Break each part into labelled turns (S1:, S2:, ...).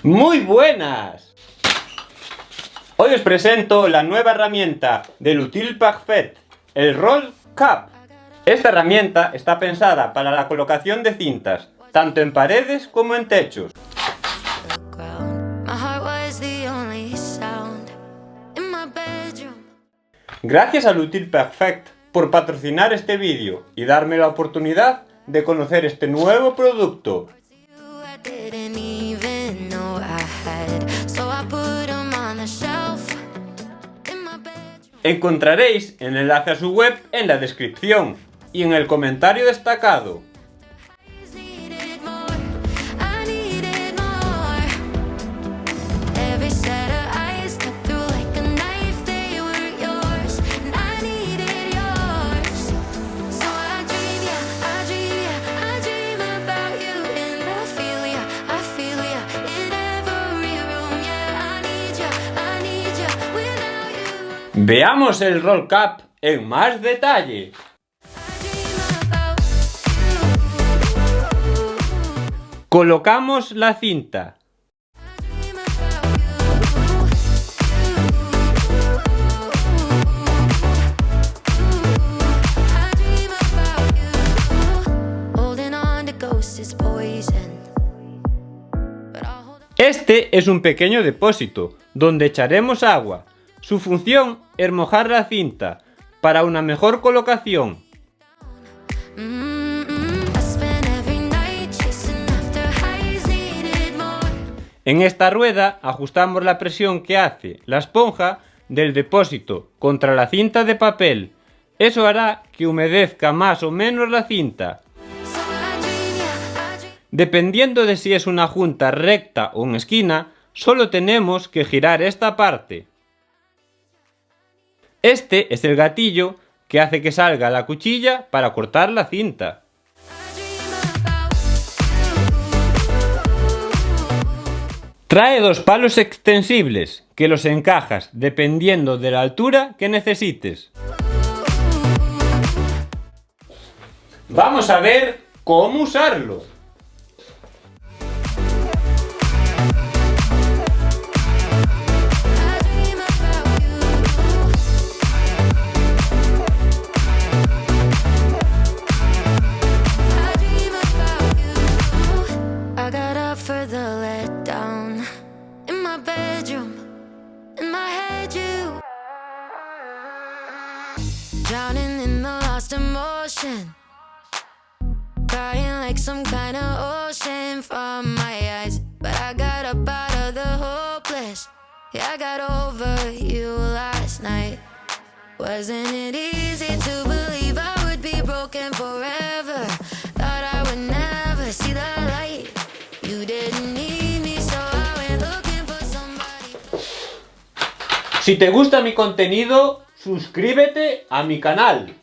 S1: ¡Muy buenas! Hoy os presento la nueva herramienta del Utile Parfait, el Roll Cap. Esta herramienta está pensada para la colocación de cintas, tanto en paredes como en techos. Gracias al Utile Parfait por patrocinar este vídeo y darme la oportunidad de conocer este nuevo producto. Encontraréis el enlace a su web en la descripción y en el comentario destacado. Veamos el Roll Cap en más detalle. Colocamos la cinta. Este es un pequeño depósito donde echaremos agua. Su función es mojar la cinta para una mejor colocación. En esta rueda ajustamos la presión que hace la esponja del depósito contra la cinta de papel. Eso hará que humedezca más o menos la cinta. Dependiendo de si es una junta recta o en esquina, solo tenemos que girar esta parte. Este es el gatillo que hace que salga la cuchilla para cortar la cinta. Trae dos palos extensibles que los encajas dependiendo de la altura que necesites. Vamos a ver cómo usarlo.
S2: Drowning in the lost emotion, crying like some kind of ocean from my eyes. But I got up out of the hopeless. Yeah, I got over you last night. Wasn't it easy to believe I would be broken forever? Thought I would never see the light. You didn't need me, so I went looking for somebody.
S1: Si te gusta mi contenido, suscríbete a mi canal.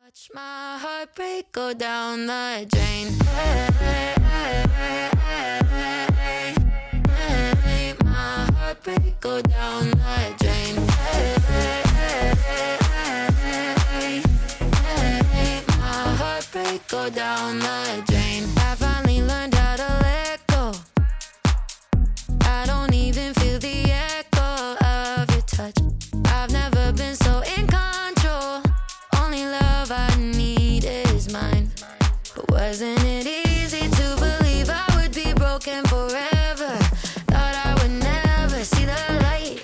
S2: Watch my heartbreak go down the drain. My heartbreak go down the drain. My heartbreak go down the drain. I finally learned how to let go. I don't even feel the echo of your touch. I've never been so in control. Only love I need is mine. But wasn't it easy to believe I would be broken forever? Thought I would never see the light.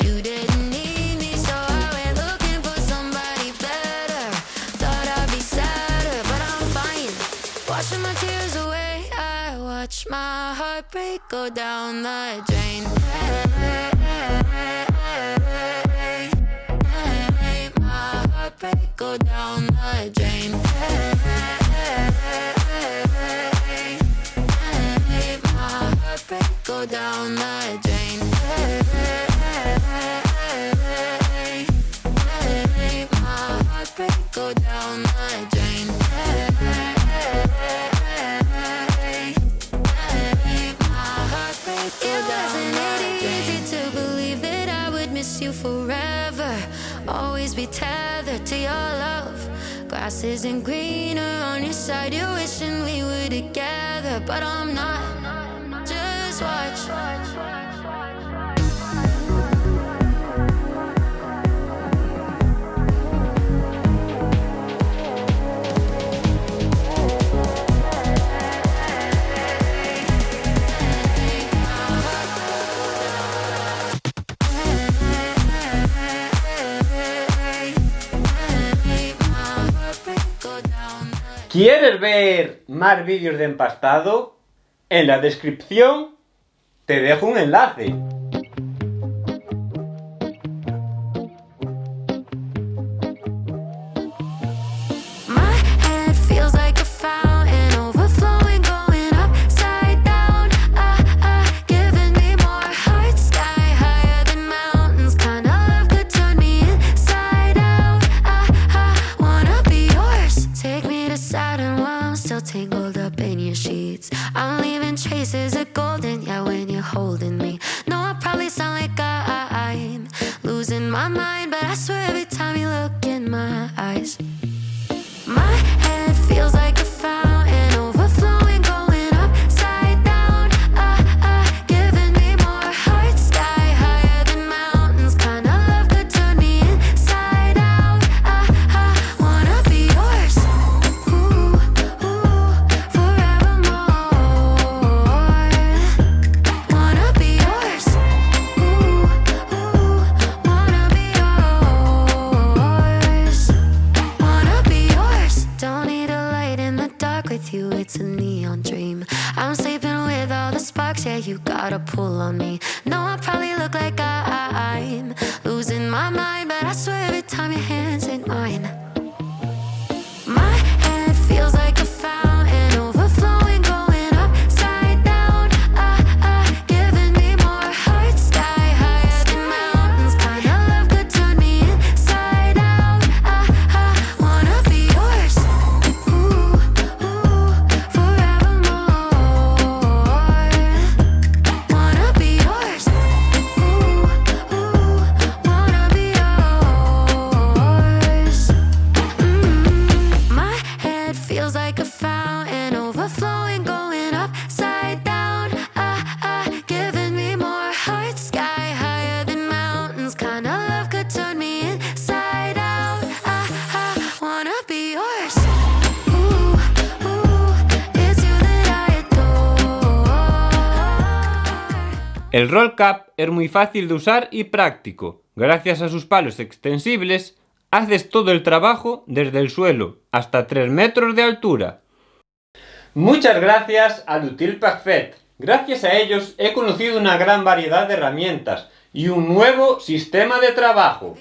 S2: You didn't need me, so I went looking for somebody better. Thought I'd be sadder, but I'm fine. Washing my tears away, I watch my heartbreak go down the drain. Go down the drain. My heartbreak go down the drain. My heartbreak go down the drain. My heartbreak go down the drain. Wasn't it easy to believe that I would miss you forever? Always be tethered to your love. Grass isn't greener on your side. You're wishing we were together, but I'm not. Just just watch.
S1: ¿Quieres ver más vídeos de empastado? En la descripción te dejo un enlace.
S2: My head feels like a fountain, overflowing, going upside down. Giving me more heart, sky higher than mountains. Kind of love could turn me inside out. I wanna be yours. Take me to Saturn while I'm still tangled up in your sheets. I'm leaving traces of golden, yeah, when you're holding me. No, I probably sound like I'm losing my mind, but I swear every time you look in my eyes. My head feels like a fountain, overflowing, going upside down. Giving me more heart, sky higher than mountains. Kind of love could turn me inside out. I wanna be yours, ooh, forevermore. Wanna be yours, ooh, wanna be yours. Wanna be yours. Don't need a light in the dark with you, it's a neon dream. I'm sleeping with all the sparks, yeah, you got a pull on me. No, I probably look like I'm losing my mind, but I swear every time your hands ain't mine. My head feels like a fountain, overflowing, going upside down. Giving me more heart, sky higher than mountains. Kind of love could turn me inside out. I wanna be yours, ooh, forevermore. Wanna be yours, ooh, wanna be yours. My head feels like a fountain, overflowing, going upside down. Giving me more heart, sky higher than mountains. Kind of love could turn me inside out. I wanna be yours, ooh, it's you that I adore.
S1: El Roll Cap es muy fácil de usar y práctico. Gracias a sus palos extensibles, haces todo el trabajo desde el suelo, hasta 3 metros de altura. Muchas gracias al Utilpagfet. Gracias a ellos he conocido una gran variedad de herramientas y un nuevo sistema de trabajo.